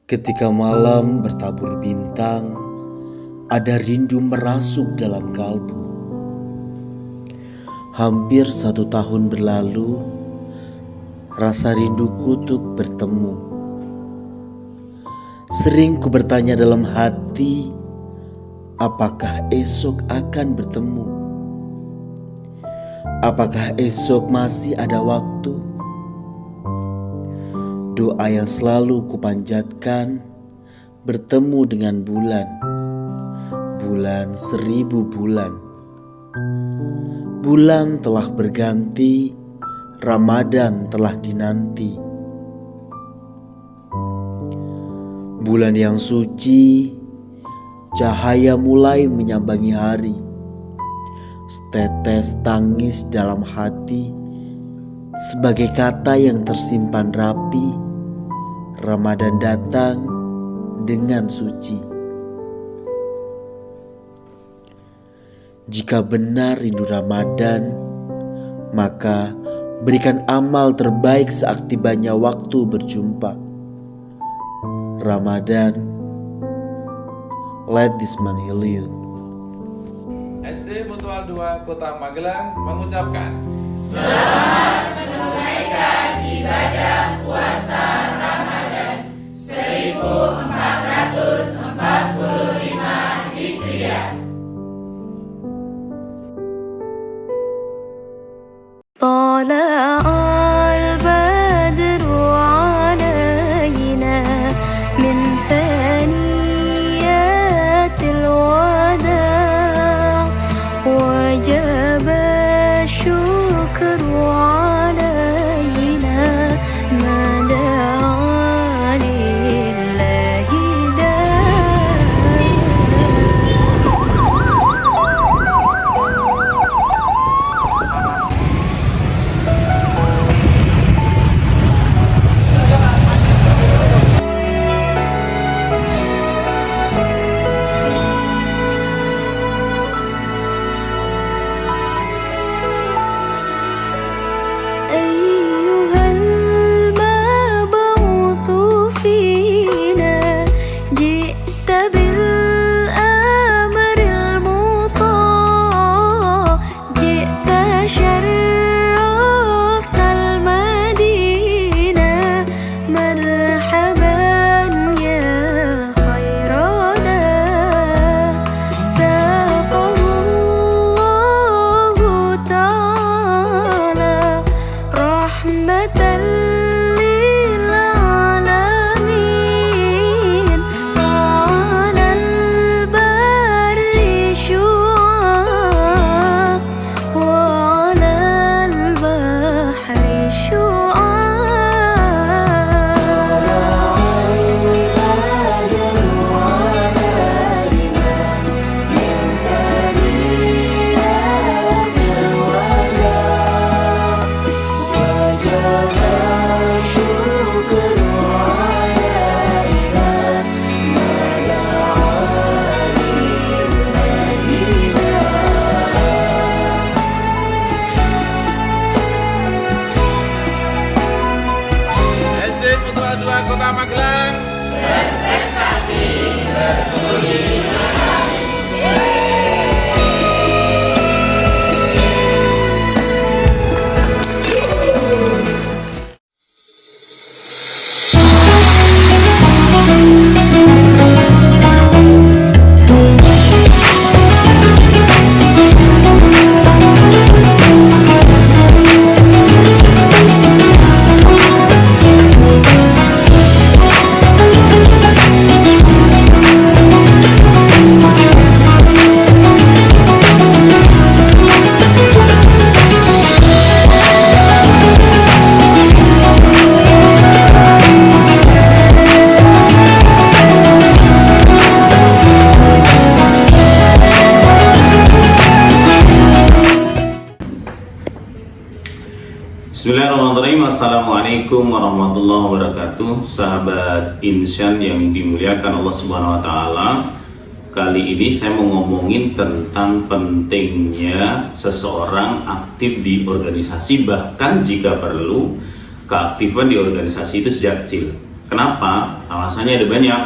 Ketika malam bertabur bintang, ada rindu merasuk dalam kalbu. Hampir 1 tahun berlalu, rasa rinduku untuk bertemu. Sering ku bertanya dalam hati, apakah esok akan bertemu? Apakah esok masih ada waktu? Doa yang selalu kupanjatkan bertemu dengan bulan 1000 bulan. Bulan telah berganti, Ramadan telah dinanti. Bulan yang suci, cahaya mulai menyambangi hari. Setetes tangis dalam hati, sebagai kata yang tersimpan rapi. Ramadan datang dengan suci. Jika benar rindu Ramadan, maka berikan amal terbaik saat tibanya waktu berjumpa. Ramadan, let this man heal you. SD Mutual 2 Kota Magelang mengucapkan selamat menunaikan ibadah puasa Ramadan 1445 Hijriah. طلع البدر علينا من ثنيات الوداع وجب الشكر علينا ما دعا لله أيها المبعوث فينا جئت بالأمر المطاع جئت شرفت المدينة مرحبا يا خير داع ساقه الله تعالى رحمة للعالمين وعلى البر شعاع وعلى البحر SD Mutual 2 Kota Magelang Berprestasi berbudi Bismillahirrahmanirrahim. Assalamualaikum warahmatullahi wabarakatuh. Sahabat Insan yang dimuliakan Allah Subhanahu wa taala. Kali ini saya mau ngomongin tentang pentingnya seseorang aktif di organisasi, bahkan jika perlu keaktifan di organisasi itu sejak kecil. Kenapa? Alasannya ada banyak.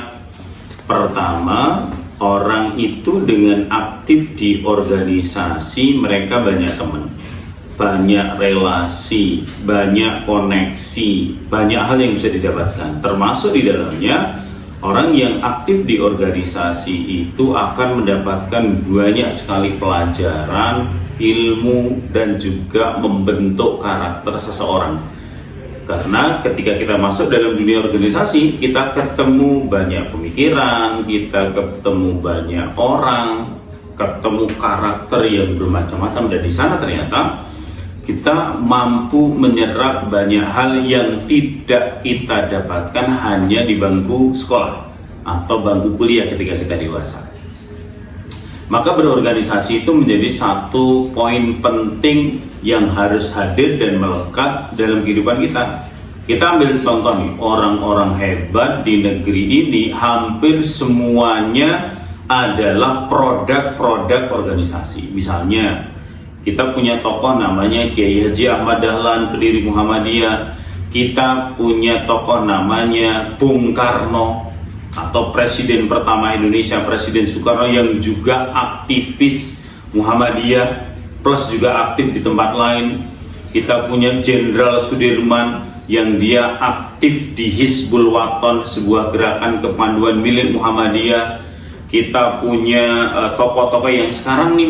Pertama, orang itu dengan aktif di organisasi, mereka banyak teman, banyak relasi, banyak koneksi, banyak hal yang bisa didapatkan. Termasuk di dalamnya, orang yang aktif di organisasi itu akan mendapatkan banyak sekali pelajaran, ilmu, dan juga membentuk karakter seseorang. Karena ketika kita masuk dalam dunia organisasi, kita ketemu banyak pemikiran, kita ketemu banyak orang, ketemu karakter yang bermacam-macam, dan di sana ternyata kita mampu menyerap banyak hal yang tidak kita dapatkan hanya di bangku sekolah atau bangku kuliah ketika kita dewasa. Maka berorganisasi itu menjadi satu poin penting yang harus hadir dan melekat dalam kehidupan kita. Kita ambil contoh nih, orang-orang hebat di negeri ini hampir semuanya adalah produk-produk organisasi. Misalnya, kita punya tokoh namanya Kiai Haji Ahmad Dahlan, pendiri Muhammadiyah. Kita punya tokoh namanya Bung Karno, atau Presiden pertama Indonesia, Presiden Soekarno, yang juga aktivis Muhammadiyah plus juga aktif di tempat lain. Kita punya Jenderal Sudirman yang dia aktif di Hizbul Waton, sebuah gerakan kepanduan milik Muhammadiyah. Kita punya tokoh-tokoh yang sekarang nih,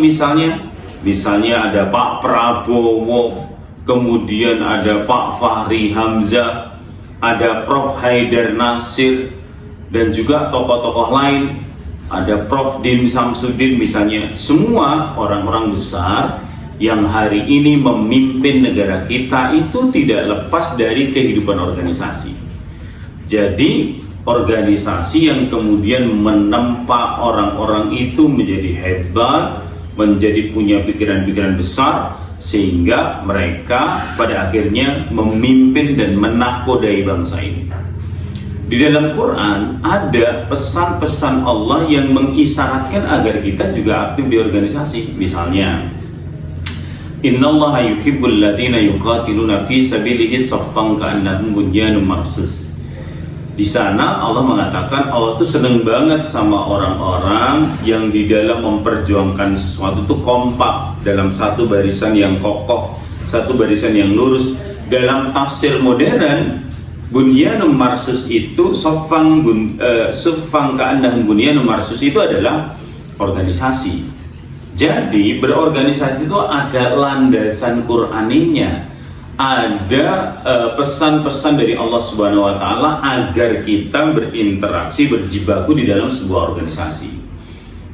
misalnya ada Pak Prabowo, kemudian ada Pak Fahri Hamzah, ada Prof Haidar Nasir, dan juga tokoh-tokoh lain, ada Prof Din Samsudin misalnya. Semua orang-orang besar yang hari ini memimpin negara kita itu tidak lepas dari kehidupan organisasi. Jadi organisasi yang kemudian menempa orang-orang itu menjadi hebat, menjadi punya pikiran-pikiran besar, sehingga mereka pada akhirnya memimpin dan menahkodai bangsa ini. Di dalam Quran ada pesan-pesan Allah yang mengisyaratkan agar kita juga aktif di organisasi. Misalnya, Innallaha yuhibbul ladzina yuqatiluna fi sabilihi saffan ka'annahum bunyanun marsus. Di sana Allah mengatakan Allah tuh seneng banget sama orang-orang yang di dalam memperjuangkan sesuatu itu kompak dalam satu barisan yang kokoh, satu barisan yang lurus. Dalam tafsir modern, bunyanun marsus itu suffang ka'annahum bunyanun marsus itu adalah organisasi. Jadi berorganisasi itu ada landasan Qur'aninya, ada pesan-pesan dari Allah Subhanahu wa taala agar kita berinteraksi, berjibaku di dalam sebuah organisasi.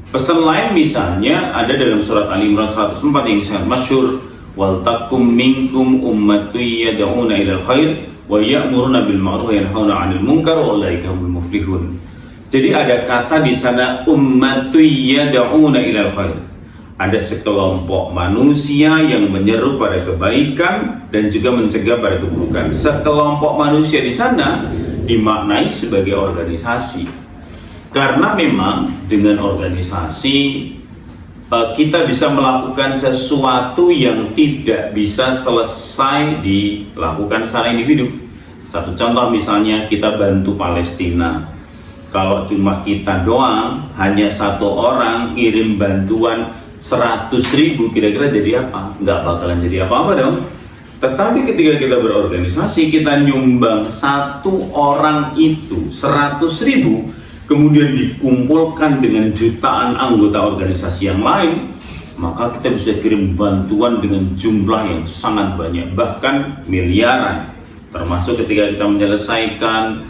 Pesan lain misalnya ada dalam surat Ali Imran 104 yang sangat masyhur, wal takum minkum ummatun yad'una ilal khair wa ya'muruna bil ma'ruf wa yanhauna 'anil munkar wa ulaika humul muflihun. Jadi ada kata di sana ummatun yad'una ilal khair. Ada sekelompok manusia yang menyeru pada kebaikan dan juga mencegah pada keburukan. Sekelompok manusia di sana dimaknai sebagai organisasi. Karena memang dengan organisasi kita bisa melakukan sesuatu yang tidak bisa selesai dilakukan secara individu. Satu contoh misalnya kita bantu Palestina. Kalau cuma kita doang, hanya satu orang kirim bantuan 100.000, kira-kira jadi apa? Nggak bakalan jadi apa-apa dong. Tetapi ketika kita berorganisasi, kita nyumbang satu orang itu 100.000, kemudian dikumpulkan dengan jutaan anggota organisasi yang lain, maka kita bisa kirim bantuan dengan jumlah yang sangat banyak, bahkan miliaran. Termasuk ketika kita menyelesaikan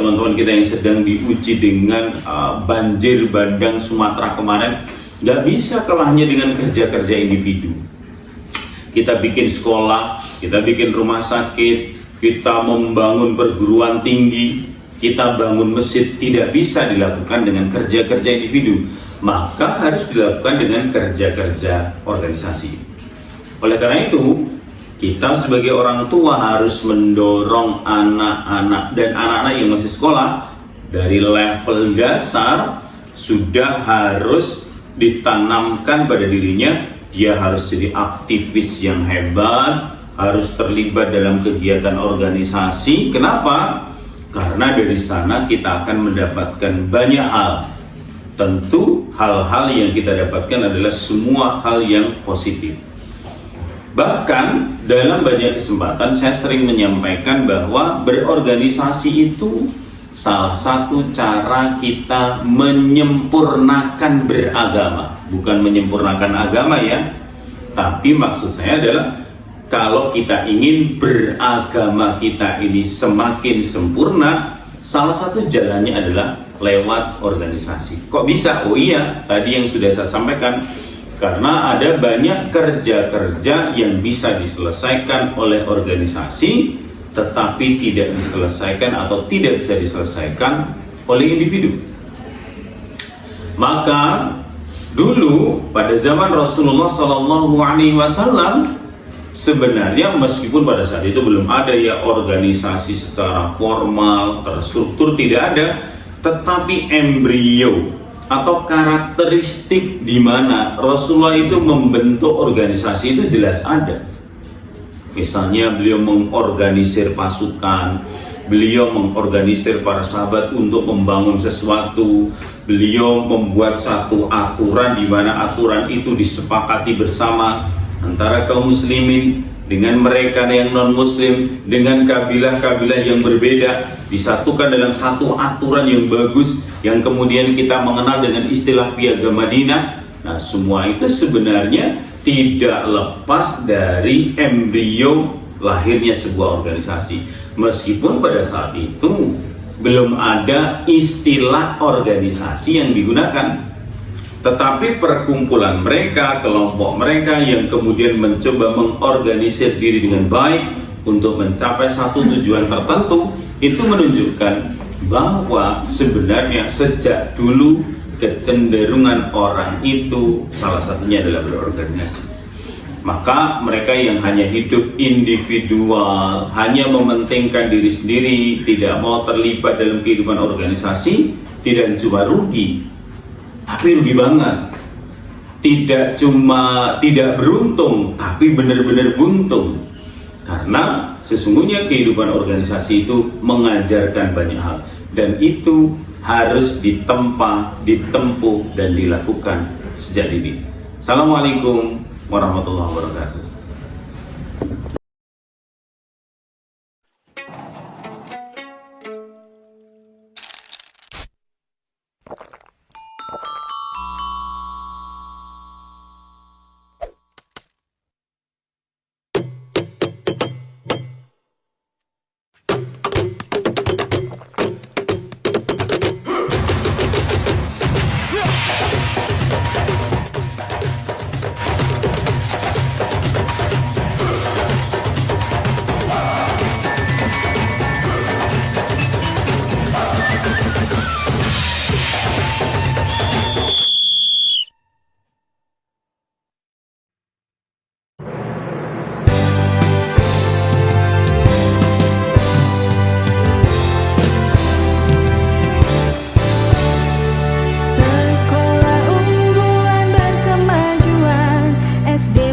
teman-teman kita yang sedang diuji dengan banjir bandang Sumatera kemarin. Gak bisa kalahnya dengan kerja-kerja individu. Kita bikin sekolah, kita bikin rumah sakit, kita membangun perguruan tinggi, kita bangun masjid. Tidak bisa dilakukan dengan kerja-kerja individu, maka harus dilakukan dengan kerja-kerja organisasi. Oleh karena itu, kita sebagai orang tua harus mendorong anak-anak dan anak-anak yang masih sekolah dari level dasar sudah harus ditanamkan pada dirinya, dia harus jadi aktivis yang hebat, harus terlibat dalam kegiatan organisasi. Kenapa? karena dari sana kita akan mendapatkan banyak hal. Tentu hal-hal yang kita dapatkan adalah semua hal yang positif. Bahkan dalam banyak kesempatan saya sering menyampaikan bahwa berorganisasi itu salah satu cara kita menyempurnakan beragama. Bukan menyempurnakan agama ya, tapi maksud saya adalah kalau kita ingin beragama kita ini semakin sempurna, salah satu jalannya adalah lewat organisasi. Kok bisa? Oh iya, tadi yang sudah saya sampaikan. Karena ada banyak kerja-kerja yang bisa diselesaikan oleh organisasi, tetapi tidak diselesaikan atau tidak bisa diselesaikan oleh individu. Maka dulu pada zaman Rasulullah SAW, sebenarnya meskipun pada saat itu belum ada ya organisasi secara formal, terstruktur, tidak ada, tetapi embrio atau karakteristik di mana Rasulullah itu membentuk organisasi itu jelas ada. Misalnya beliau mengorganisir pasukan, beliau mengorganisir para sahabat untuk membangun sesuatu, beliau membuat satu aturan di mana aturan itu disepakati bersama antara kaum muslimin dengan mereka yang non muslim, dengan kabilah-kabilah yang berbeda, disatukan dalam satu aturan yang bagus yang kemudian kita mengenal dengan istilah Piagam Madinah. Nah, semua itu sebenarnya tidak lepas dari embrio lahirnya sebuah organisasi. Meskipun pada saat itu belum ada istilah organisasi yang digunakan, tetapi perkumpulan mereka, kelompok mereka yang kemudian mencoba mengorganisir diri dengan baik untuk mencapai satu tujuan tertentu, itu menunjukkan bahwa sebenarnya sejak dulu kecenderungan orang itu salah satunya adalah berorganisasi. Maka mereka yang hanya hidup individual, hanya mementingkan diri sendiri, tidak mau terlibat dalam kehidupan organisasi, tidak cuma rugi, tapi rugi banget. Tidak cuma tidak beruntung, tapi benar-benar buntung. Karena sesungguhnya kehidupan organisasi itu mengajarkan banyak hal, dan itu harus ditempa, ditempuh, dan dilakukan sejak dini. Assalamualaikum warahmatullahi wabarakatuh.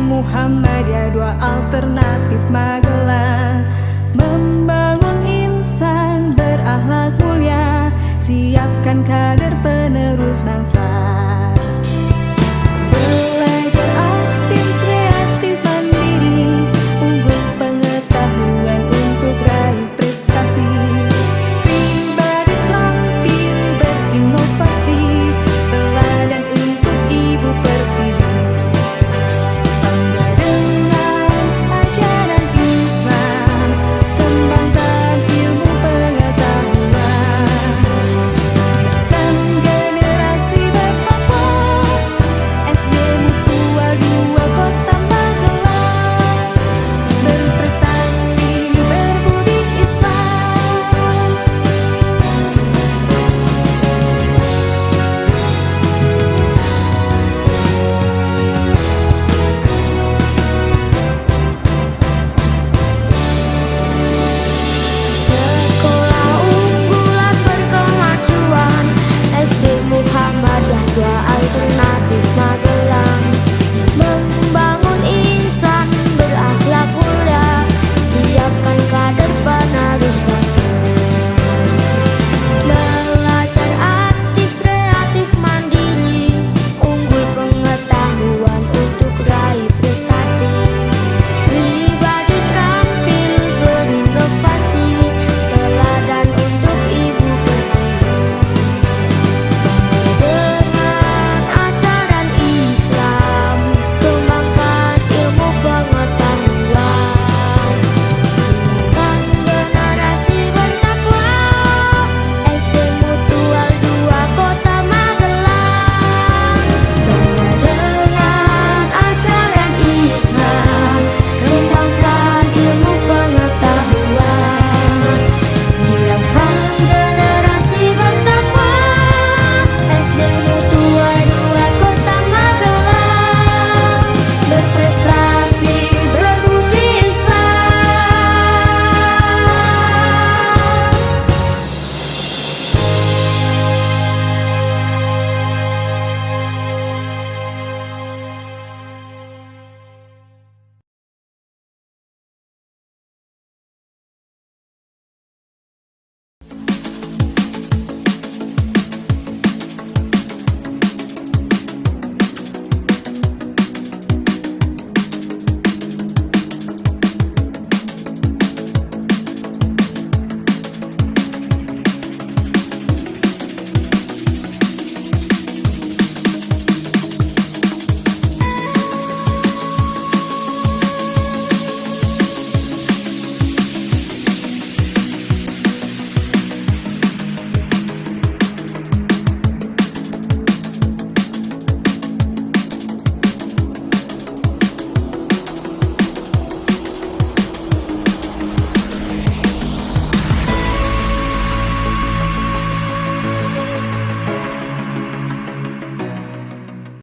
Muhammadiyah 2 Alternatif Magelang, membangun insan berakhlak mulia, siapkan kader penerus bangsa